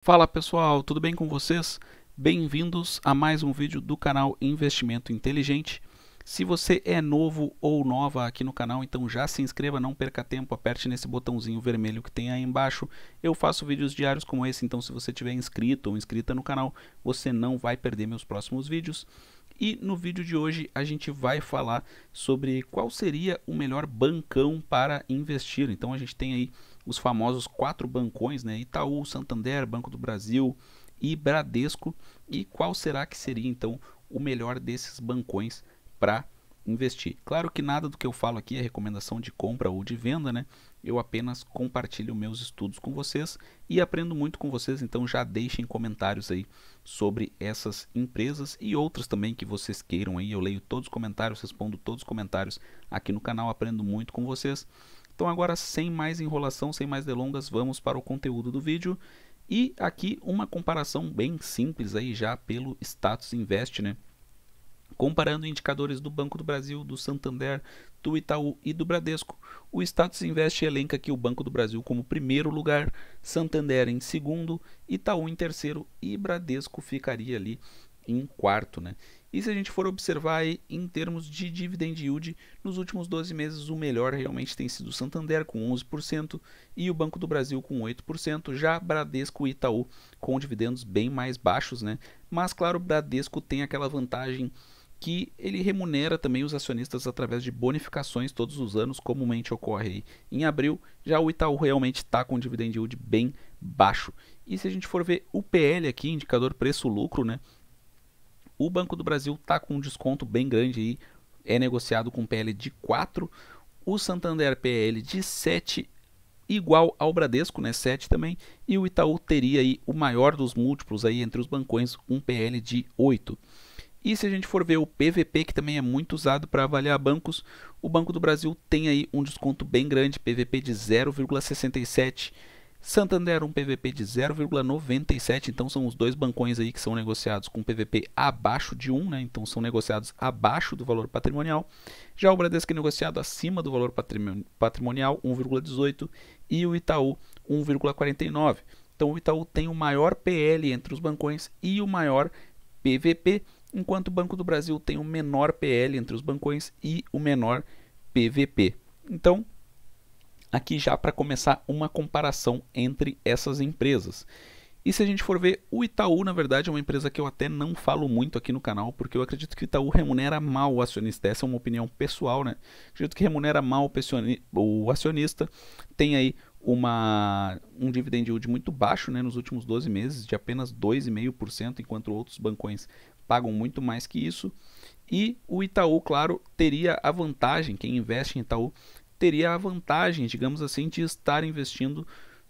Fala pessoal, tudo bem com vocês? Bem-vindos a mais um vídeo do canal Investimento Inteligente. Se você é novo ou nova aqui no canal, então já se inscreva, não perca tempo, aperte nesse botãozinho vermelho que tem aí embaixo. Eu faço vídeos diários como esse, então se você tiver inscrito ou inscrita no canal, você não vai perder meus próximos vídeos. E no vídeo de hoje a gente vai falar sobre qual seria o melhor bancão para investir. Então a gente tem aí os famosos 4 bancões, né? Itaú, Santander, Banco do Brasil e Bradesco. E qual será que seria então o melhor desses bancões para investir? Claro que nada do que eu falo aqui é recomendação de compra ou de venda, né? Eu apenas compartilho meus estudos com vocês e aprendo muito com vocês, então já deixem comentários aí sobre essas empresas e outras também que vocês queiram aí. Eu leio todos os comentários, respondo todos os comentários aqui no canal, aprendo muito com vocês. Então agora, sem mais enrolação, sem mais delongas, vamos para o conteúdo do vídeo. E aqui uma comparação bem simples aí já pelo Status Invest, né? Comparando indicadores do Banco do Brasil, do Santander, do Itaú e do Bradesco. O Status Invest elenca aqui o Banco do Brasil como primeiro lugar, Santander em segundo, Itaú em terceiro e Bradesco ficaria ali em quarto, né? E se a gente for observar aí, em termos de dividend yield, nos últimos 12 meses o melhor realmente tem sido o Santander com 11% e o Banco do Brasil com 8%, já Bradesco e Itaú com dividendos bem mais baixos, né? Mas claro, o Bradesco tem aquela vantagem que ele remunera também os acionistas através de bonificações todos os anos, comumente ocorre em abril. Já o Itaú realmente está com um dividend yield bem baixo. E se a gente for ver o PL aqui, indicador preço-lucro, né? O Banco do Brasil está com um desconto bem grande aí, é negociado com PL de 4, o Santander PL de 7, igual ao Bradesco, né, 7 também, e o Itaú teria aí o maior dos múltiplos aí entre os bancões, um PL de 8. E se a gente for ver o PVP, que também é muito usado para avaliar bancos, o Banco do Brasil tem aí um desconto bem grande, PVP de 0,67, Santander um PVP de 0,97, então são os dois bancões aí que são negociados com PVP abaixo de 1, né? Então são negociados abaixo do valor patrimonial. Já o Bradesco é negociado acima do valor patrimonial, 1,18, e o Itaú 1,49. Então o Itaú tem o maior PL entre os bancões e o maior PVP, enquanto o Banco do Brasil tem o menor PL entre os bancões e o menor PVP. Então, aqui já para começar uma comparação entre essas empresas. E se a gente for ver, o Itaú, na verdade, é uma empresa que eu até não falo muito aqui no canal, porque eu acredito que o Itaú remunera mal o acionista. Essa é uma opinião pessoal, né? Acredito que remunera mal o acionista. Tem aí um dividend yield muito baixo, né, nos últimos 12 meses, de apenas 2,5%, enquanto outros bancões pagam muito mais que isso. E o Itaú, claro, teria a vantagem, quem investe em Itaú, teria a vantagem, digamos assim, de estar investindo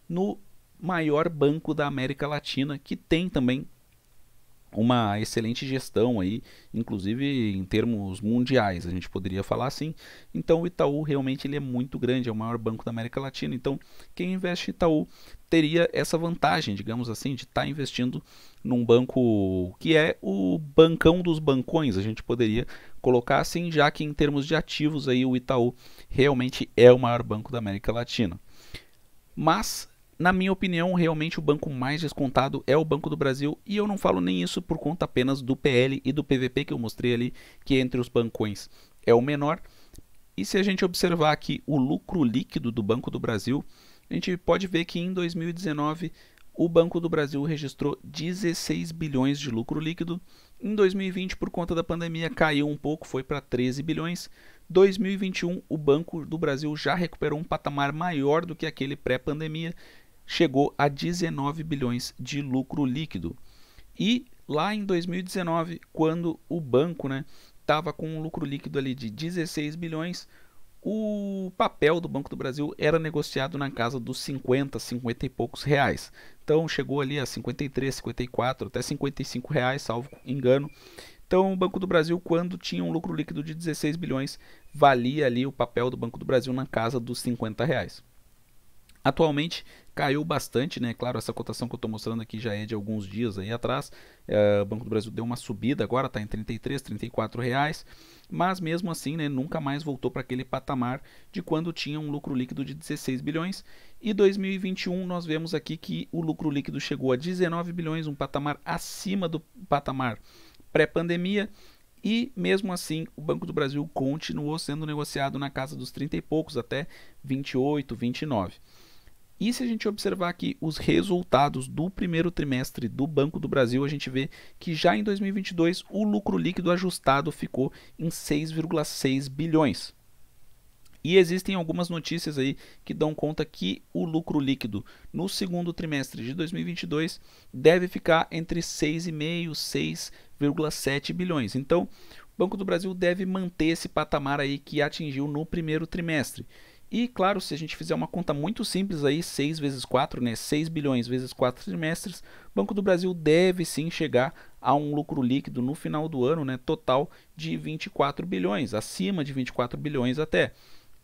no maior banco da América Latina, que tem também uma excelente gestão aí, inclusive em termos mundiais, a gente poderia falar assim. Então o Itaú realmente ele é muito grande, é o maior banco da América Latina. Então quem investe em Itaú teria essa vantagem, digamos assim, de estar investindo num banco que é o bancão dos bancões, a gente poderia colocar assim, já que em termos de ativos aí o Itaú realmente é o maior banco da América Latina. Mas na minha opinião, realmente o banco mais descontado é o Banco do Brasil, e eu não falo nem isso por conta apenas do PL e do PVP que eu mostrei ali, que entre os bancões é o menor. E se a gente observar aqui o lucro líquido do Banco do Brasil, a gente pode ver que em 2019 o Banco do Brasil registrou 16 bilhões de lucro líquido. Em 2020, por conta da pandemia, caiu um pouco, foi para 13 bilhões. 2021, o Banco do Brasil já recuperou um patamar maior do que aquele pré-pandemia, chegou a 19 bilhões de lucro líquido. E lá em 2019, quando o banco estava com um lucro líquido ali de 16 bilhões, o papel do Banco do Brasil era negociado na casa dos 50, 50 e poucos reais. Então chegou ali a 53, 54, até 55 reais, salvo engano. Então o Banco do Brasil, quando tinha um lucro líquido de 16 bilhões, valia ali o papel do Banco do Brasil na casa dos 50 reais. Atualmente caiu bastante, né? Claro, essa cotação que eu estou mostrando aqui já é de alguns dias aí atrás. O Banco do Brasil deu uma subida, agora está em 33, 34 reais. Mas mesmo assim, né, nunca mais voltou para aquele patamar de quando tinha um lucro líquido de 16 bilhões. E 2021 nós vemos aqui que o lucro líquido chegou a 19 bilhões, um patamar acima do patamar pré-pandemia. E mesmo assim o Banco do Brasil continuou sendo negociado na casa dos 30 e poucos, até 28, 29. E se a gente observar aqui os resultados do primeiro trimestre do Banco do Brasil, a gente vê que já em 2022 o lucro líquido ajustado ficou em 6,6 bilhões. E existem algumas notícias aí que dão conta que o lucro líquido no segundo trimestre de 2022 deve ficar entre 6,5 e 6,7 bilhões. Então, o Banco do Brasil deve manter esse patamar aí que atingiu no primeiro trimestre. E claro, se a gente fizer uma conta muito simples aí, 6 vezes 4, né, 6 bilhões vezes 4 trimestres, o Banco do Brasil deve sim chegar a um lucro líquido no final do ano, né, total de 24 bilhões, acima de 24 bilhões até.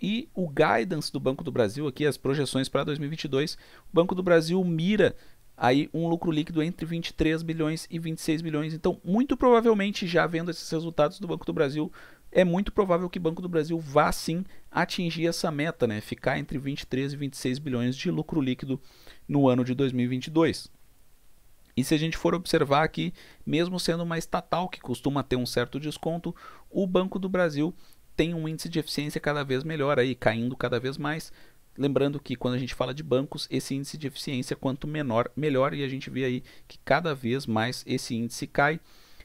E o guidance do Banco do Brasil, aqui as projeções para 2022, o Banco do Brasil mira aí um lucro líquido entre 23 bilhões e 26 bilhões. Então, muito provavelmente, já vendo esses resultados do Banco do Brasil, é muito provável que o Banco do Brasil vá sim atingir essa meta, né? Ficar entre 23 e 26 bilhões de lucro líquido no ano de 2022. E se a gente for observar aqui, mesmo sendo uma estatal que costuma ter um certo desconto, o Banco do Brasil tem um índice de eficiência cada vez melhor, aí, caindo cada vez mais. Lembrando que quando a gente fala de bancos, esse índice de eficiência quanto menor, melhor, e a gente vê aí que cada vez mais esse índice cai.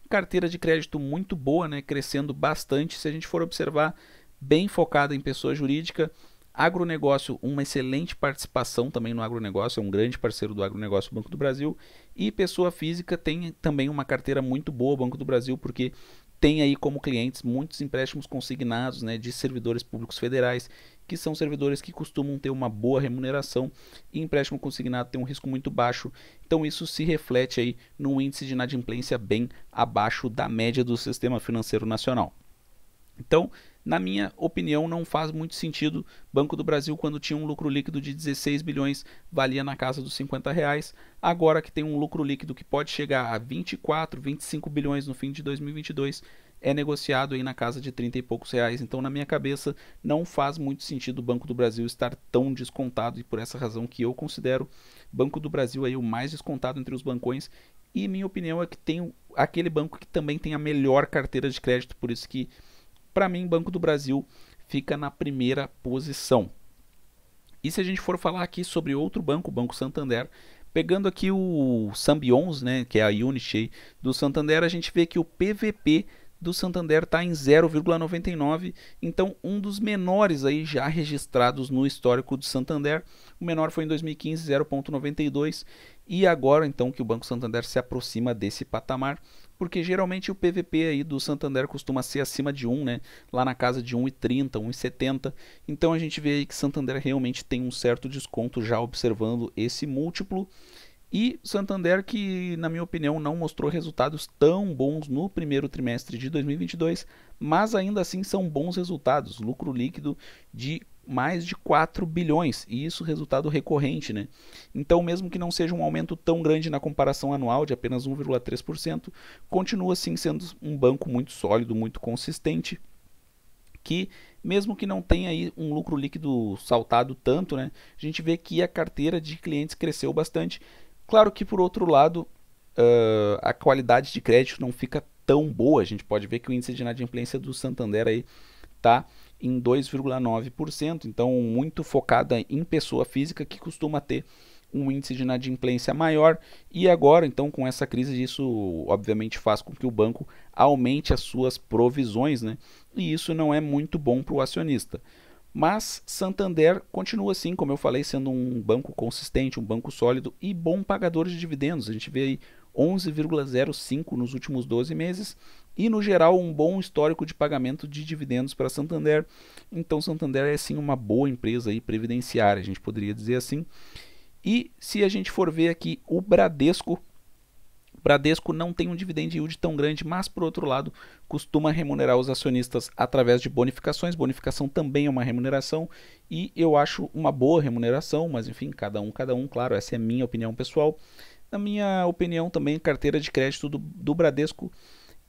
Carteira de crédito muito boa, né, crescendo bastante, se a gente for observar, bem focada em pessoa jurídica. Agronegócio, uma excelente participação também no agronegócio, é um grande parceiro do agronegócio o Banco do Brasil. E pessoa física tem também uma carteira muito boa o Banco do Brasil, porque tem aí como clientes muitos empréstimos consignados, né, de servidores públicos federais, que são servidores que costumam ter uma boa remuneração, e empréstimo consignado tem um risco muito baixo. Então isso se reflete aí num índice de inadimplência bem abaixo da média do sistema financeiro nacional. Então, na minha opinião, não faz muito sentido. Banco do Brasil, quando tinha um lucro líquido de 16 bilhões, valia na casa dos R$50. Agora que tem um lucro líquido que pode chegar a 24, 25 bilhões no fim de 2022, é negociado aí na casa de 30 e poucos reais. Então, na minha cabeça, não faz muito sentido o Banco do Brasil estar tão descontado, e por essa razão que eu considero Banco do Brasil aí o mais descontado entre os bancões. E minha opinião é que tem aquele banco que também tem a melhor carteira de crédito, por isso que para mim, Banco do Brasil fica na primeira posição. E se a gente for falar aqui sobre outro banco, o Banco Santander, pegando aqui o Symbions, né, que é a unit do Santander, a gente vê que o PVP do Santander está em 0,99, então um dos menores aí já registrados no histórico do Santander. O menor foi em 2015, 0,92, e agora então que o Banco Santander se aproxima desse patamar, porque geralmente o PVP aí do Santander costuma ser acima de 1, né? Lá na casa de 1,30, 1,70. Então a gente vê aí que Santander realmente tem um certo desconto, já observando esse múltiplo. E Santander, que na minha opinião não mostrou resultados tão bons no primeiro trimestre de 2022, mas ainda assim são bons resultados, lucro líquido de mais de 4 bilhões, e isso resultado recorrente, né? Então, mesmo que não seja um aumento tão grande na comparação anual, de apenas 1,3%, continua sim sendo um banco muito sólido, muito consistente, que mesmo que não tenha aí um lucro líquido saltado tanto, né, a gente vê que a carteira de clientes cresceu bastante. Claro que por outro lado, a qualidade de crédito não fica tão boa. A gente pode ver que o índice de inadimplência do Santander aí está em 2,9%, então muito focada em pessoa física, que costuma ter um índice de inadimplência maior. E agora, então, com essa crise, isso obviamente faz com que o banco aumente as suas provisões, né? E isso não é muito bom para o acionista. Mas Santander continua assim, como eu falei, sendo um banco consistente, um banco sólido e bom pagador de dividendos. A gente vê aí 11,05 nos últimos 12 meses e, no geral, um bom histórico de pagamento de dividendos para Santander. Então, Santander é sim uma boa empresa aí previdenciária, a gente poderia dizer assim. E se a gente for ver aqui o Bradesco não tem um dividend yield tão grande, mas por outro lado costuma remunerar os acionistas através de bonificações. Bonificação também é uma remuneração e eu acho uma boa remuneração, mas enfim, cada um, claro, essa é a minha opinião pessoal. Na minha opinião também, a carteira de crédito do Bradesco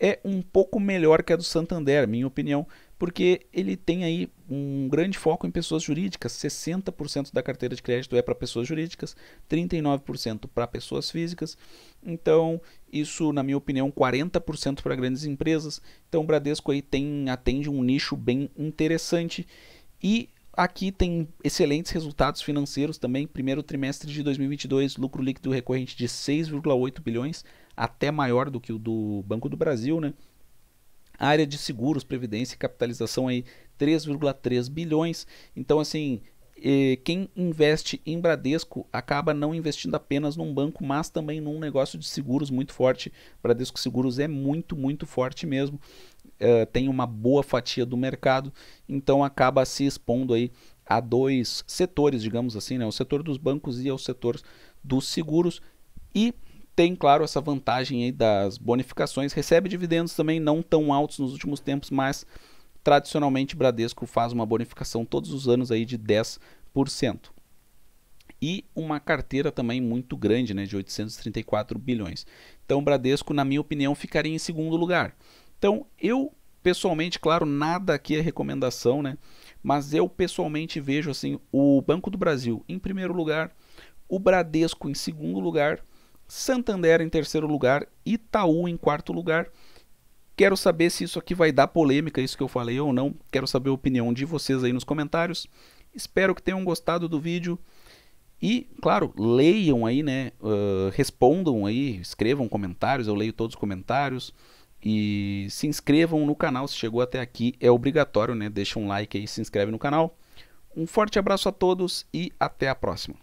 é um pouco melhor que a do Santander, minha opinião, porque ele tem aí um grande foco em pessoas jurídicas. 60% da carteira de crédito é para pessoas jurídicas, 39% para pessoas físicas. Então, isso, na minha opinião, 40% para grandes empresas. Então, o Bradesco aí atende um nicho bem interessante. E aqui tem excelentes resultados financeiros também. Primeiro trimestre de 2022, lucro líquido recorrente de 6,8 bilhões, até maior do que o do Banco do Brasil, né? A área de seguros, previdência e capitalização aí 3,3 bilhões. Então, assim, quem investe em Bradesco acaba não investindo apenas num banco, mas também num negócio de seguros muito forte. Bradesco Seguros é muito, muito forte mesmo. Tem uma boa fatia do mercado, então acaba se expondo aí a dois setores, digamos assim, né? O setor dos bancos e o setor dos seguros. E tem, claro, essa vantagem aí das bonificações. Recebe dividendos também não tão altos nos últimos tempos, mas tradicionalmente Bradesco faz uma bonificação todos os anos aí de 10%. E uma carteira também muito grande, né, de 834 bilhões. Então o Bradesco, na minha opinião, ficaria em segundo lugar. Então eu pessoalmente, claro, nada aqui é recomendação, né? Mas eu pessoalmente vejo assim o Banco do Brasil em primeiro lugar, o Bradesco em segundo lugar, Santander em terceiro lugar, Itaú em quarto lugar. Quero saber se isso aqui vai dar polêmica, isso que eu falei ou não. Quero saber a opinião de vocês aí nos comentários. Espero que tenham gostado do vídeo. E, claro, leiam aí, né? Respondam aí, escrevam comentários, eu leio todos os comentários. E se inscrevam no canal, se chegou até aqui, é obrigatório, né? Deixa um like aí, se inscreve no canal. Um forte abraço a todos e até a próxima.